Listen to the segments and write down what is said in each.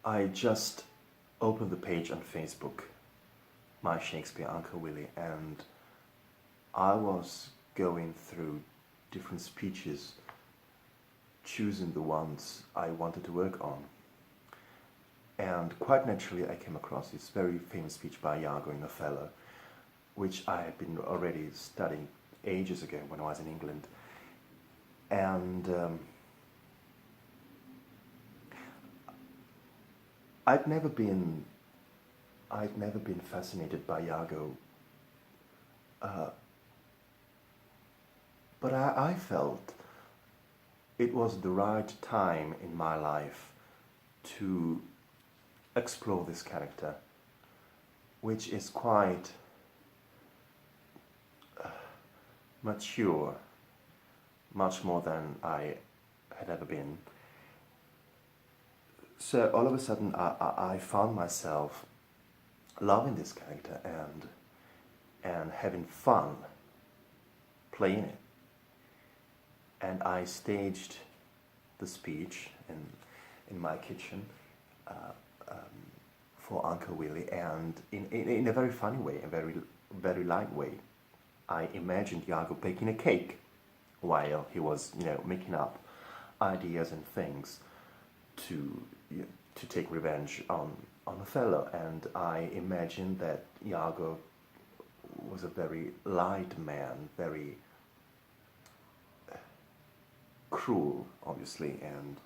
I just opened the page on Facebook, my Shakespeare Uncle Willy, and I was going through different speeches, choosing the ones I wanted to work on. And quite naturally I came across this very famous speech by Iago in Othello, which I had been already studying ages ago when I was in England. And I'd never been fascinated by Iago, but I felt it was the right time in my life to explore this character, which is quite mature, much more than I had ever been. So all of a sudden I found myself loving this character and having fun playing it. And I staged the speech in my kitchen for Uncle Willy, and in a very funny way, a very light way. I imagined Iago baking a cake while he was, making up ideas and things to take revenge on Othello, and I imagined that Iago was a very light man, very cruel, obviously, and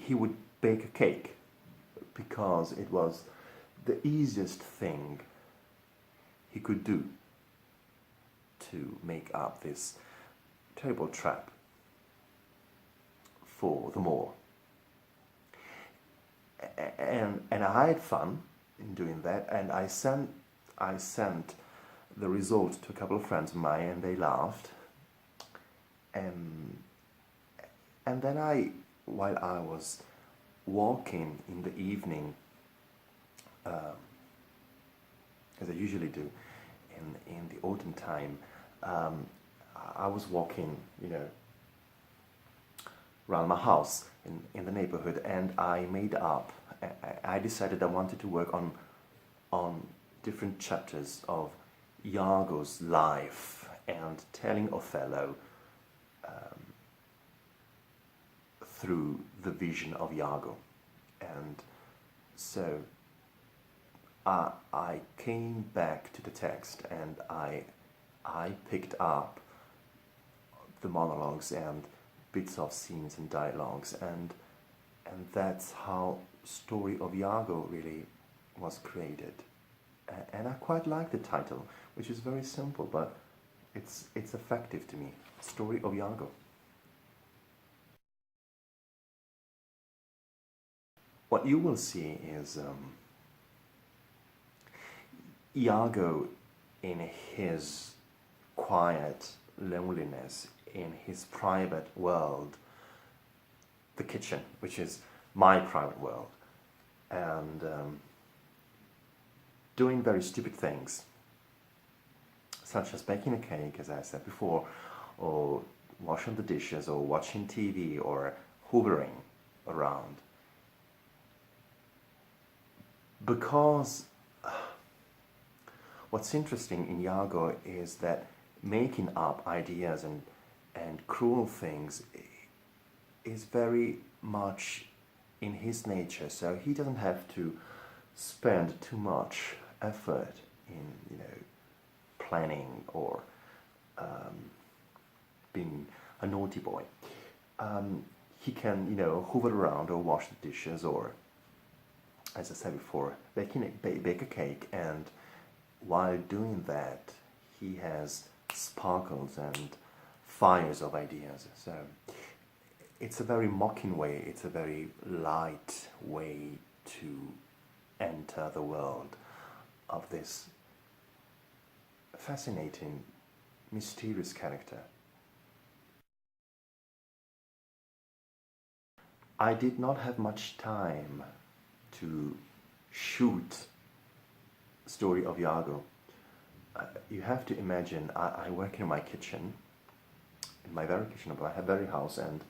he would bake a cake because it was the easiest thing he could do to make up this terrible trap for the Moro. And I had fun in doing that, and I sent the result to a couple of friends of mine, and they laughed. And then while I was walking in the evening, as I usually do in the autumn time, I was walking, around my house in the neighborhood, and I decided I wanted to work on different chapters of Iago's life and telling Othello through the vision of Iago. And so I came back to the text, and I picked up the monologues and bits of scenes and dialogues, and that's how Story of Jago really was created. And I quite like the title, which is very simple, but it's effective to me. Story of Jago. What you will see is Iago in his quiet loneliness, in his private world, the kitchen, which is my private world, and doing very stupid things, such as baking a cake, as I said before, or washing the dishes, or watching TV, or hoovering around. Because what's interesting in Iago is that making up ideas and cruel things is very much in his nature, so he doesn't have to spend too much effort in planning or being a naughty boy. He can hoover around or wash the dishes, or, as I said before, bake a cake, and while doing that he has sparkles and fires of ideas. So it's a very mocking way, it's a very light way to enter the world of this fascinating, mysterious character. I did not have much time to shoot Story of Jago. You have to imagine, I work in my kitchen, in my very kitchen of my very house, and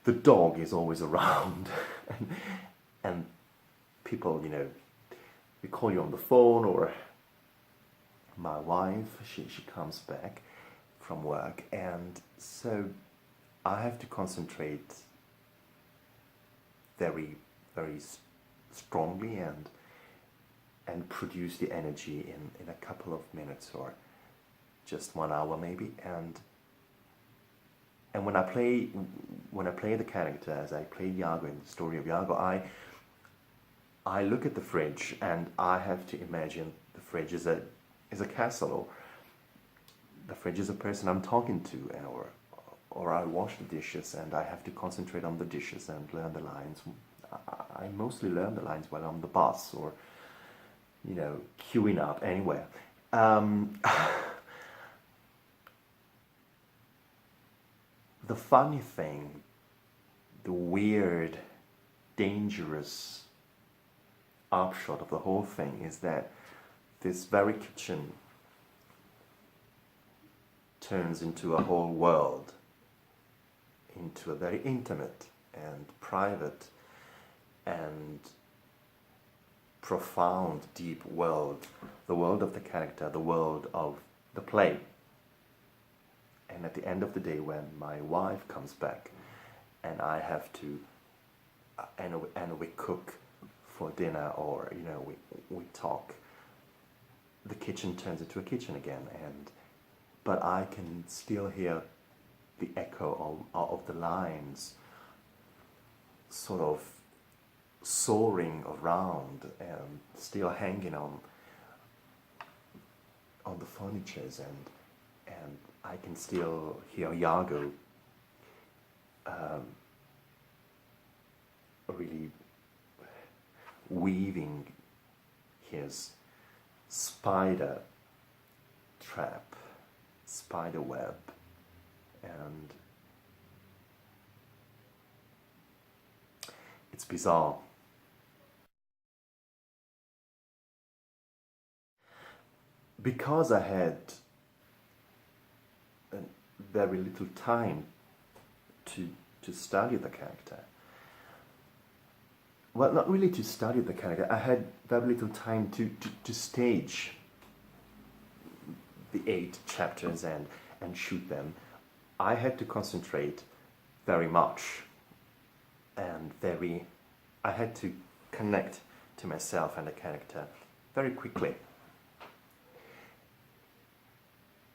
the dog is always around, and people, you know, they call you on the phone, or my wife, she comes back from work, and so I have to concentrate very, very strongly and produce the energy in a couple of minutes or just 1 hour maybe. And when I play the character, as I play Jago in the story of Jago, I look at the fridge and I have to imagine the fridge is a castle, or the fridge is a person I'm talking to, or I wash the dishes and I have to concentrate on the dishes and learn the lines. I mostly learn the lines while on the bus, or, you know, queuing up anywhere. The funny thing, the weird, dangerous upshot of the whole thing is that this very kitchen turns into a whole world, into a very intimate and private and profound, deep world, the world of the character, the world of the play. And at the end of the day, when my wife comes back and I have to, and we cook for dinner, or, you know, we talk, the kitchen turns into a kitchen again, but I can still hear the echo of the lines sort of soaring around and still hanging on the furnitures, and I can still hear Jago really weaving his spider trap, spider web, and it's bizarre. Because I had very little time to study the character. Well, not really to study the character. I had very little time to stage the 8 chapters and shoot them. I had to concentrate very much, and I had to connect to myself and the character very quickly.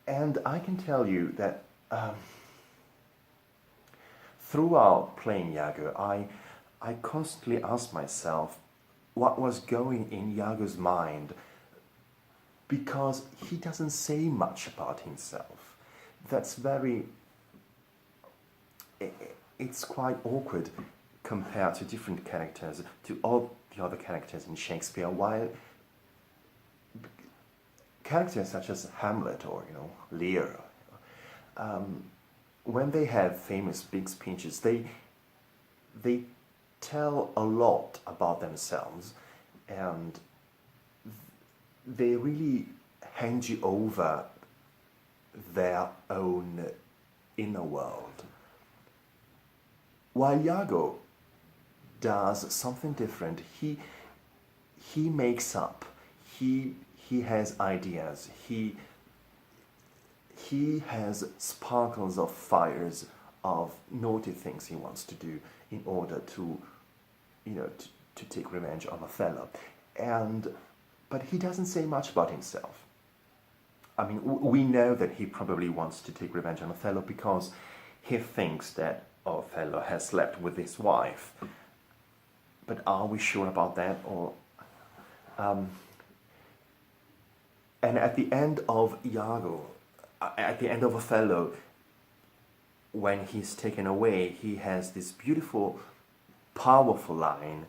And I can tell you that throughout playing Jago, I constantly asked myself what was going in Jago's mind, because he doesn't say much about himself. That's it's quite awkward compared to different characters, to all the other characters in Shakespeare, while characters such as Hamlet or, you know, Lear, when they have famous big speeches, they tell a lot about themselves, and they really hand you over their own inner world. While Jago does something different, he makes up, he has ideas, he has sparkles of fires of naughty things he wants to do in order to, you know, to take revenge on Othello. But he doesn't say much about himself. I mean, we know that he probably wants to take revenge on Othello because he thinks that Othello has slept with his wife. But are we sure about that? Or and at the end of Jago, at the end of Othello, when he's taken away, he has this beautiful, powerful line,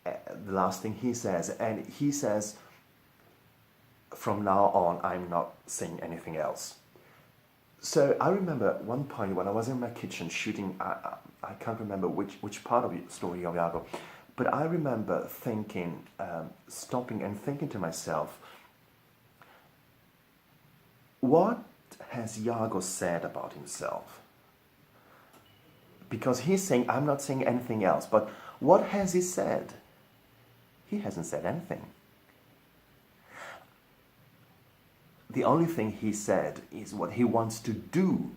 the last thing he says, and he says, "From now on, I'm not saying anything else." So I remember at one point when I was in my kitchen shooting, I can't remember which part of the story of Jago, but I remember thinking, stopping and thinking to myself, what has Jago said about himself? Because he's saying, I'm not saying anything else. But what has he said? He hasn't said anything. The only thing he said is what he wants to do.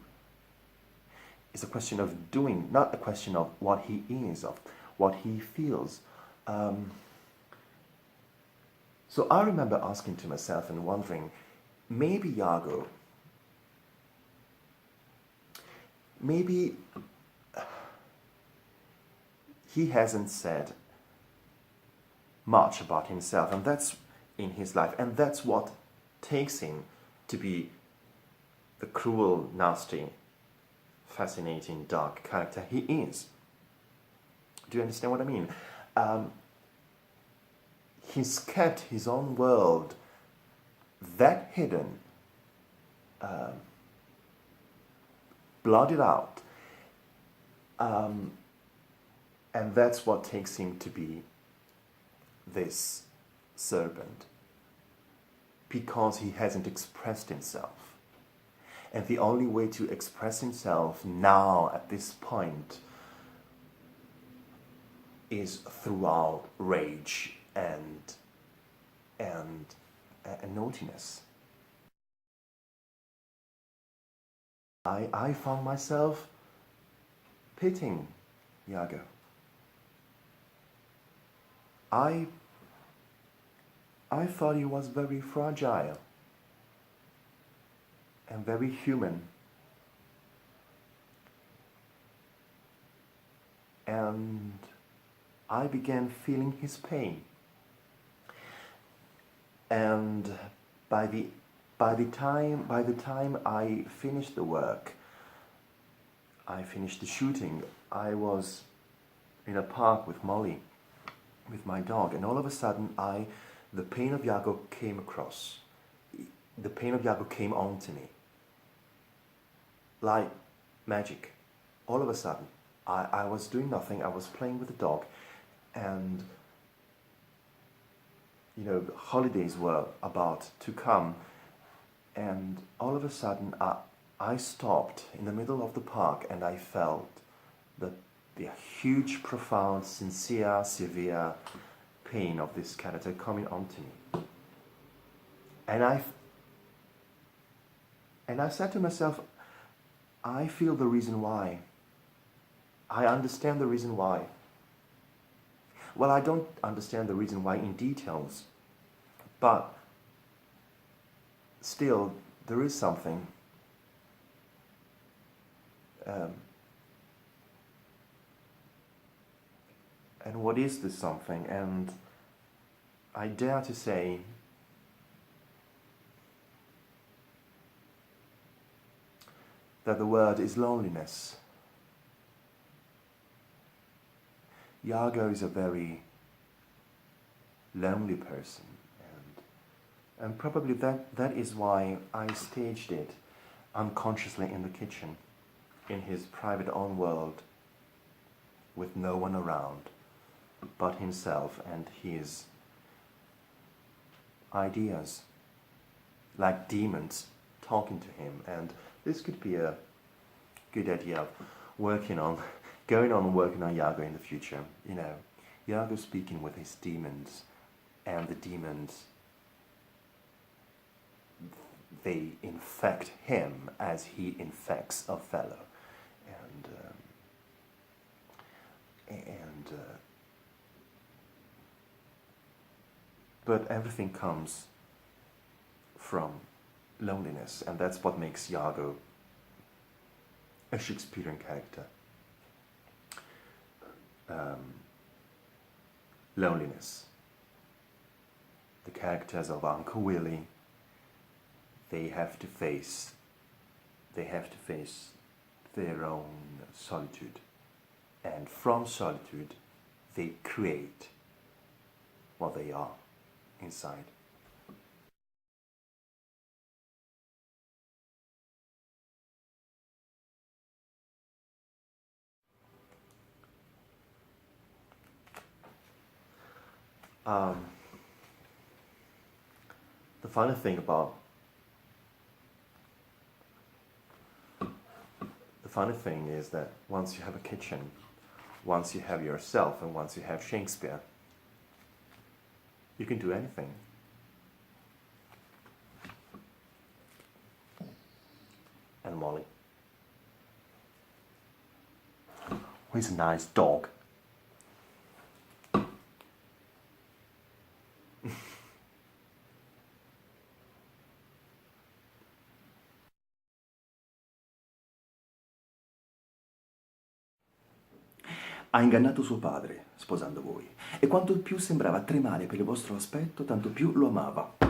It's a question of doing, not a question of what he is, of what he feels. So I remember asking to myself and wondering, maybe Jago, maybe he hasn't said much about himself, and that's in his life, and that's what takes him to be the cruel, nasty, fascinating, dark character he is. Do you understand what I mean? He's kept his own world that hidden, blotted out, and that's what takes him to be this serpent, because he hasn't expressed himself. And the only way to express himself now at this point is throughout rage and naughtiness. I found myself pitying Jago. I thought he was very fragile and very human. And I began feeling his pain. And by the time I finished the work, I finished the shooting, I was in a park with Molly, with my dog, and all of a sudden the pain of Jago came across. The pain of Jago came on to me. Like magic. All of a sudden, I was doing nothing, I was playing with the dog, and holidays were about to come, and all of a sudden I stopped in the middle of the park, and I felt the huge, profound, sincere, severe pain of this character coming onto me. And I said to myself, I feel the reason why. I understand the reason why. Well, I don't understand the reason why in details, but still, there is something. And what is this something? And I dare to say that the word is loneliness. Jago is a very lonely person, and probably that is why I staged it unconsciously in the kitchen, in his private own world, with no one around but himself and his ideas, like demons talking to him. And this could be a good idea of working on Jago in the future. Jago speaking with his demons, and the demons, they infect him as he infects Othello, but everything comes from loneliness, and that's what makes Jago a Shakespearean character. Loneliness. The characters of Uncle Willy, they have to face their own solitude, and from solitude they create what they are inside. The funny thing about funny thing is that once you have a kitchen, once you have yourself, and once you have Shakespeare, you can do anything. And Molly. He's a nice dog. Ha ingannato suo padre, sposando voi, e quanto più sembrava tremare per il vostro aspetto, tanto più lo amava.